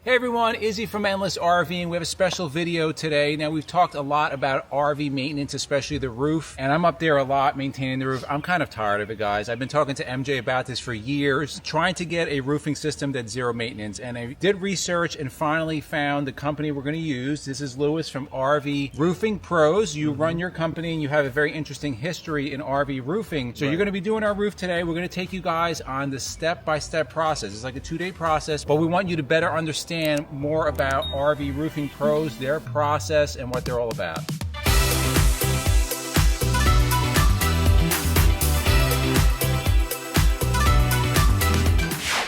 Hey everyone, Izzy from Endless RVing. We have a special video today. Now we've talked a lot about RV maintenance, especially the roof, and I'm up there a lot maintaining the roof. I'm kind of tired of it, guys. I've been talking to MJ about this for years, trying to get a roofing system that's zero maintenance, and I did research and finally found the company we're going to use. This is Lewis from RV Roofing Pros. You run your company and you have a very interesting history in RV roofing. So you're going to be doing our roof today. We're going to take you guys on the step-by-step process. It's like a 2-day process, but we want you to better understand more about RV Roofing Pros, their process, and what they're all about.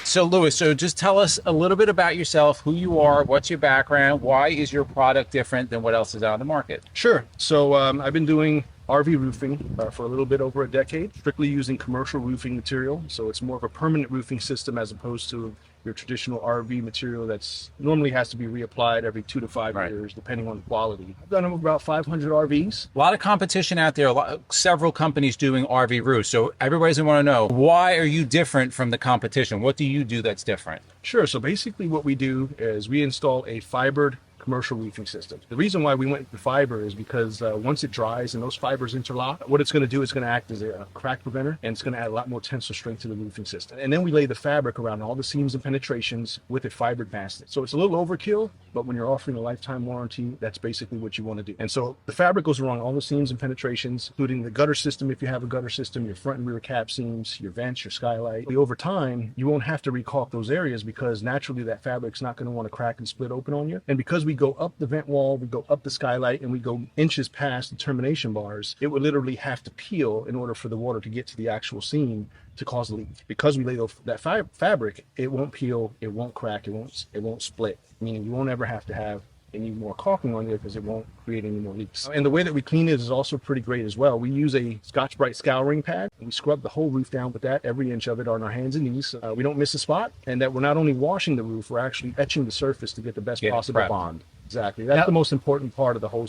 So Lewis, just tell us a little bit about yourself, who you are, what's your background, why is your product different than what else is out on the market? Sure. So I've been doing RV roofing for a little bit over a decade, strictly using commercial roofing material. So it's more of a permanent roofing system as opposed to your traditional RV material that's normally has to be reapplied every 2 to 5 years, depending on quality. I've done about 500 RVs. A lot of competition out there, several companies doing RV roofs. So everybody's gonna wanna know, why are you different from the competition? What do you do that's different? Sure. So basically what we do is we install a fibered commercial roofing system. The reason why we went with fiber is because once it dries and those fibers interlock, what it's going to do is going to act as a crack preventer, and it's going to add a lot more tensile strength to the roofing system. And then we lay the fabric around all the seams and penetrations with a fibered basket. So it's a little overkill, but when you're offering a lifetime warranty, that's basically what you want to do. And so the fabric goes around all the seams and penetrations, including the gutter system if you have a gutter system, your front and rear cap seams, your vents, your skylight. Over time, you won't have to recaulk those areas because naturally that fabric's not going to want to crack and split open on you. And because we go up the vent wall, we go up the skylight, and we go inches past the termination bars, it would literally have to peel in order for the water to get to the actual seam to cause a leak. Because we lay that fabric, it won't peel, it won't crack, it won't split, meaning you won't ever have to have any more caulking on there because it won't create any more leaks. And the way that we clean it is also pretty great as well. We use a Scotch-Brite scouring pad, and we scrub the whole roof down with that, every inch of it on our hands and knees. We don't miss a spot, and that we're not only washing the roof, we're actually etching the surface to get the best possible bond. Exactly. That's the most important part of the whole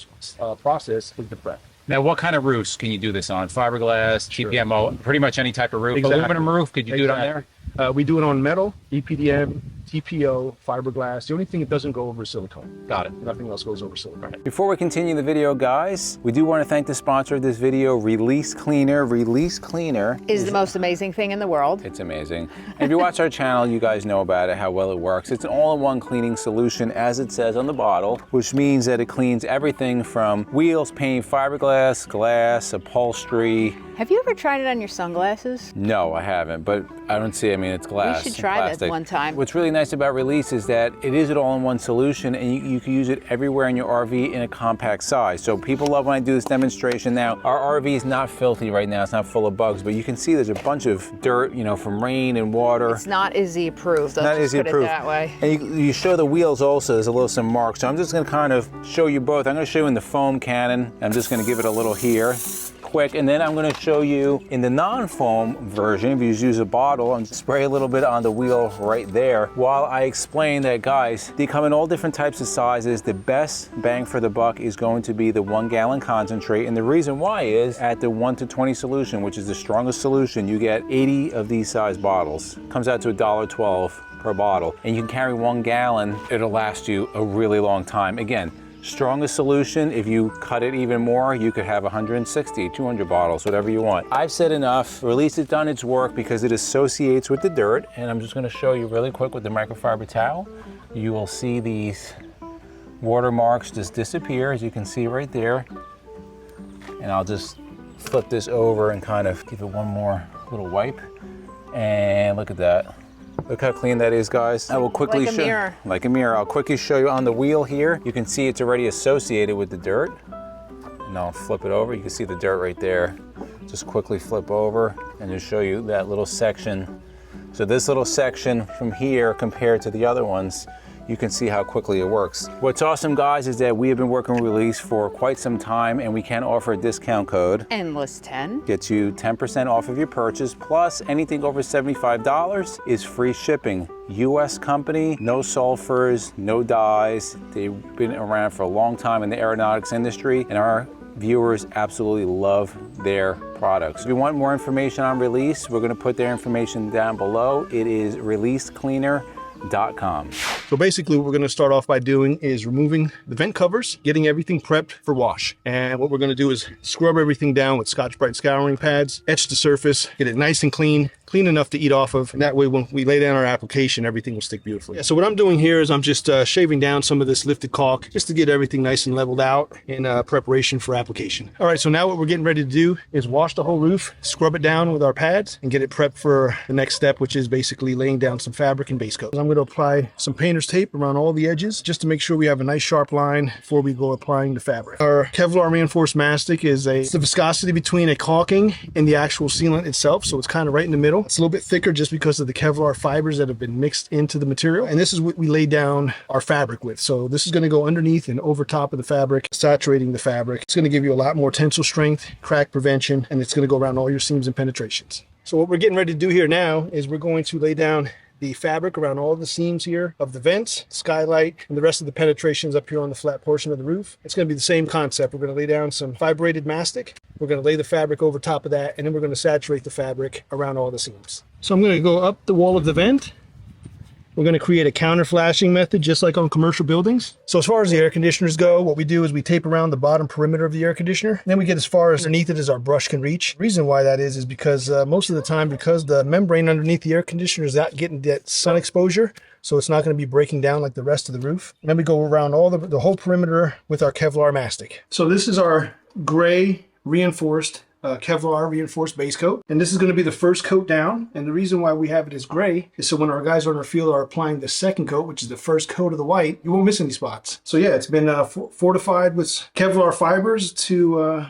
process is the prep. Now, what kind of roofs can you do this on? Fiberglass, TPMO, pretty much any type of roof. Exactly. Aluminum roof, could you do it on there? We do it on metal, EPDM, TPO, fiberglass. The only thing it doesn't go over is silicone. Got it. Nothing else goes over silicone. Before we continue the video, guys, we do want to thank the sponsor of this video, Release Cleaner. Release Cleaner is the most amazing thing in the world. It's amazing. And if you watch our channel, you guys know about it, how well it works. It's an all-in-one cleaning solution, as it says on the bottle, which means that it cleans everything from wheels, paint, fiberglass, glass, upholstery. Have you ever tried it on your sunglasses? No, I haven't, but I don't see, I mean, it's glass. You should try that one time. What's really nice about Release is that it is an all-in-one solution, and you can use it everywhere in your RV in a compact size. So people love when I do this demonstration. Now, our RV is not filthy right now. It's not full of bugs, but you can see there's a bunch of dirt, you know, from rain and water. It's not IZZY approved. Let's just put it that way. And you show the wheels also. There's a little some marks. So I'm just going to kind of show you both. I'm going to show you in the foam cannon. I'm just going to give it a little here. Quick, and then I'm going to show you in the non-foam version. If you just use a bottle and spray a little bit on the wheel right there, while I explain that, guys, they come in all different types of sizes. The best bang for the buck is going to be the 1 gallon concentrate, and the reason why is at the 1 to 20 solution, which is the strongest solution, you get 80 of these size bottles. Comes out to $1.12 per bottle, and you can carry 1 gallon. It'll last you a really long time. Again, strongest solution, if you cut it even more, you could have 160, 200 bottles, whatever you want. I've said enough. Release has done its work because it associates with the dirt, and I'm just going to show you really quick with the microfiber towel. You will see these watermarks just disappear, as you can see right there. And I'll just flip this over and kind of give it one more little wipe. And look at that. Look how clean that is, guys. I will quickly show, mirror. Like a mirror. I'll quickly show you on the wheel here. You can see it's already associated with the dirt. And I'll flip it over. You can see the dirt right there. Just quickly flip over and just show you that little section. So this little section from here compared to the other ones, you can see how quickly it works. What's awesome, guys, is that we have been working with Release for quite some time, and we can offer a discount code. Endless10. Gets you 10% off of your purchase, plus anything over $75 is free shipping. US company, no sulfurs, no dyes. They've been around for a long time in the aeronautics industry, and our viewers absolutely love their products. If you want more information on Release, we're going to put their information down below. It is Release Cleaner. RVing.com. So basically what we're going to start off by doing is removing the vent covers, getting everything prepped for wash. And what we're going to do is scrub everything down with Scotch-Brite scouring pads, etch the surface, get it nice and clean enough to eat off of. And that way when we lay down our application, everything will stick beautifully. Yeah, so what I'm doing here is I'm just shaving down some of this lifted caulk just to get everything nice and leveled out in preparation for application. All right, so now what we're getting ready to do is wash the whole roof, scrub it down with our pads, and get it prepped for the next step, which is basically laying down some fabric and base coat. I'm going to apply some painter's tape around all the edges just to make sure we have a nice sharp line before we go applying the fabric. Our Kevlar reinforced mastic is it's the viscosity between a caulking and the actual sealant itself, so it's kind of right in the middle. It's a little bit thicker just because of the Kevlar fibers that have been mixed into the material, and this is what we lay down our fabric with. So this is going to go underneath and over top of the fabric, saturating the fabric. It's going to give you a lot more tensile strength, crack prevention, and it's going to go around all your seams and penetrations. So what we're getting ready to do here now is we're going to lay down the fabric around all the seams here of the vents, skylight, and the rest of the penetrations up here on the flat portion of the roof. It's going to be the same concept. We're going to lay down some fibrated mastic. We're going to lay the fabric over top of that, and then we're going to saturate the fabric around all the seams. So I'm going to go up the wall of the vent. We're going to create a counter flashing method just like on commercial buildings. So as far as the air conditioners go, what we do is we tape around the bottom perimeter of the air conditioner. Then we get as far as underneath it as our brush can reach. The reason why that is because most of the time, because the membrane underneath the air conditioner is not getting that sun exposure, so it's not going to be breaking down like the rest of the roof. And then we go around all the whole perimeter with our Kevlar mastic. So this is our gray reinforced Kevlar reinforced base coat, and this is going to be the first coat down. And the reason why we have it as gray is so when our guys on our field are applying the second coat, which is the first coat of the white, you won't miss any spots. So yeah, it's been fortified with Kevlar fibers to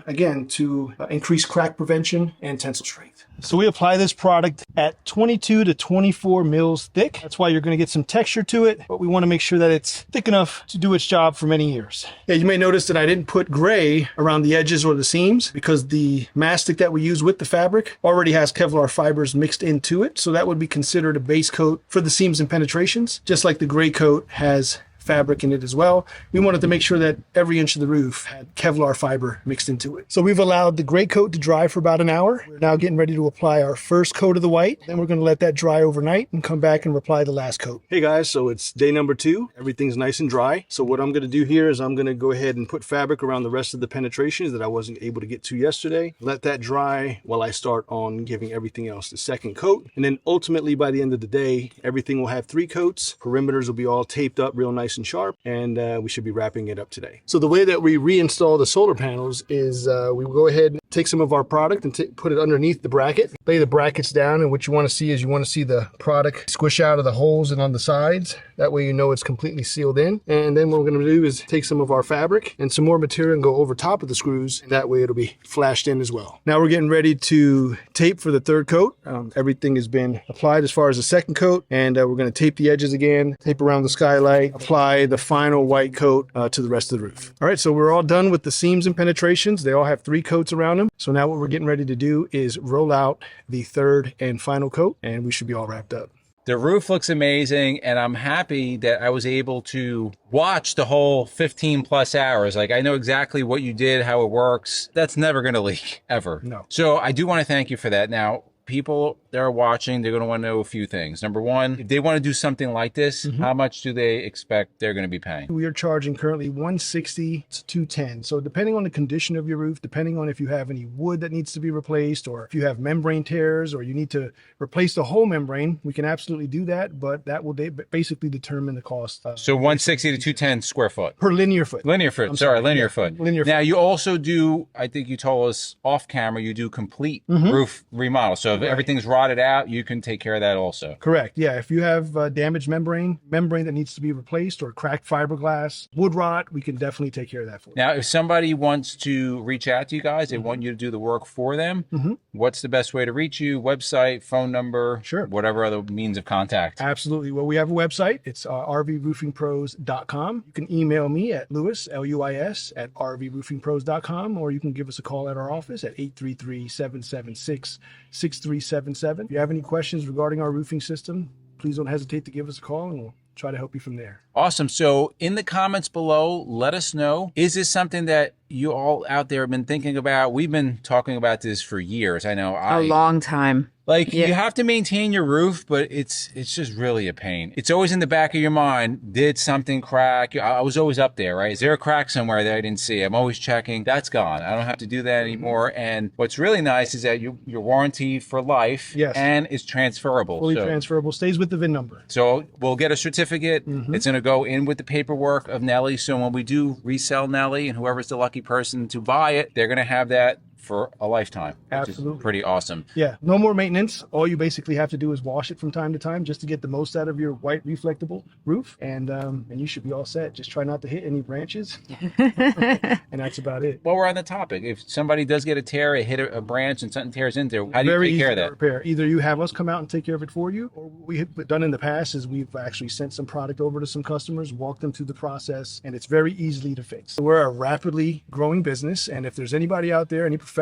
increase crack prevention and tensile strength. So we apply this product at 22 to 24 mils thick. That's why you're going to get some texture to it, but we want to make sure that it's thick enough to do its job for many years. Yeah, you may notice that I didn't put gray around the edges or the seams because the mastic that we use with the fabric already has Kevlar fibers mixed into it. So that would be considered a base coat for the seams and penetrations, just like the gray coat has fabric in it as well. We wanted to make sure that every inch of the roof had Kevlar fiber mixed into it. So we've allowed the gray coat to dry for about an hour. We're now getting ready to apply our first coat of the white. Then we're going to let that dry overnight and come back and apply the last coat. Hey guys, so it's day number 2. Everything's nice and dry. So what I'm going to do here is I'm going to go ahead and put fabric around the rest of the penetrations that I wasn't able to get to yesterday. Let that dry while I start on giving everything else the second coat. And then ultimately by the end of the day, everything will have 3 coats. Perimeters will be all taped up real nice and sharp, and we should be wrapping it up today. So the way that we reinstall the solar panels is we will go ahead and take some of our product and put it underneath the bracket, lay the brackets down, and what you want to see is you want to see the product squish out of the holes and on the sides. That way you know it's completely sealed in. And then what we're going to do is take some of our fabric and some more material and go over top of the screws, and that way it'll be flashed in as well. Now we're getting ready to tape for the third coat. Everything has been applied as far as the second coat, and we're going to tape the edges again, tape around the skylight, apply the final white coat to the rest of the roof. All right, so we're all done with the seams and penetrations. They all have 3 coats around them. So now what we're getting ready to do is roll out the third and final coat, and we should be all wrapped up. The roof looks amazing, and I'm happy that I was able to watch the whole 15 plus hours. Like, I know exactly what you did, how it works. That's never going to leak, ever. No. So I do want to thank you for that. Now, people that are watching, they're going to want to know a few things. Number one, if they want to do something like this, how much do they expect they're going to be paying? We are charging currently $160 to $210. So depending on the condition of your roof, depending on if you have any wood that needs to be replaced, or if you have membrane tears, or you need to replace the whole membrane, we can absolutely do that, but that will basically determine the cost. So 160 to 210 square foot. Per linear foot. Linear foot. Linear foot. Linear foot. Now you also do, I think you told us off camera, you do complete roof remodel. So if everything's rotted out, you can take care of that also. Correct. Yeah. If you have damaged membrane that needs to be replaced, or cracked fiberglass, wood rot, we can definitely take care of that for you. Now, if somebody wants to reach out to you guys, they want you to do the work for them, what's the best way to reach you? Website, phone number, sure, whatever other means of contact? Absolutely. Well, we have a website. It's RVroofingpros.com. You can email me at Luis, Luis, at RVroofingpros.com, or you can give us a call at our office at 833-776-6377. If you have any questions regarding our roofing system, please don't hesitate to give us a call, and we'll try to help you from there. Awesome. So in the comments below, let us know, is this something that you all out there have been thinking about? We've been talking about this for years. I know a long time. Like Yeah. you have to maintain your roof, but it's just really a pain. It's always in the back of your mind. Did something crack? I was always up there, right? Is there a crack somewhere that I didn't see? I'm always checking. That's gone. I don't have to do that anymore. And what's really nice is that your warranty for life, Yes. and it's transferable. Fully So- transferable, stays with the VIN number. So we'll get a certificate. It's going to go in with the paperwork of Nelly. So when we do resell Nelly, and whoever's the lucky person to buy it, they're going to have that for a lifetime. Which Absolutely. is pretty awesome. Yeah, no more maintenance. All you basically have to do is wash it from time to time just to get the most out of your white reflectable roof, and you should be all set. Just try not to hit any branches, and that's about it. While we're on the topic, if somebody does get a tear, hit a branch and something tears into there, how do you Very take easy care of to that? repair. Either you have us come out and take care of it for you, or what we have done in the past is we've actually sent some product over to some customers, walked them through the process, and it's very easily to fix. We're a rapidly growing business, and if there's anybody out there, any professional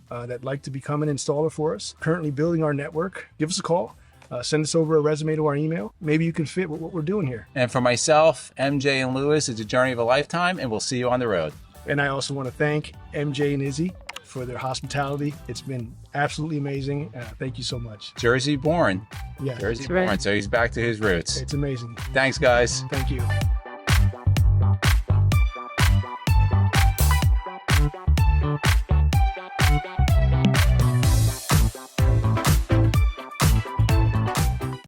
that'd like to become an installer for us, currently building our network, give us a call. Send us over a resume to our email. Maybe you can fit with what we're doing here. And for myself, MJ, and Lewis, it's a journey of a lifetime, and we'll see you on the road. And I also want to thank MJ and Izzy for their hospitality. It's been absolutely amazing. Thank you so much. Jersey born. Yeah, Jersey right. born. So he's back to his roots. it's amazing. Thanks, guys. Thank you.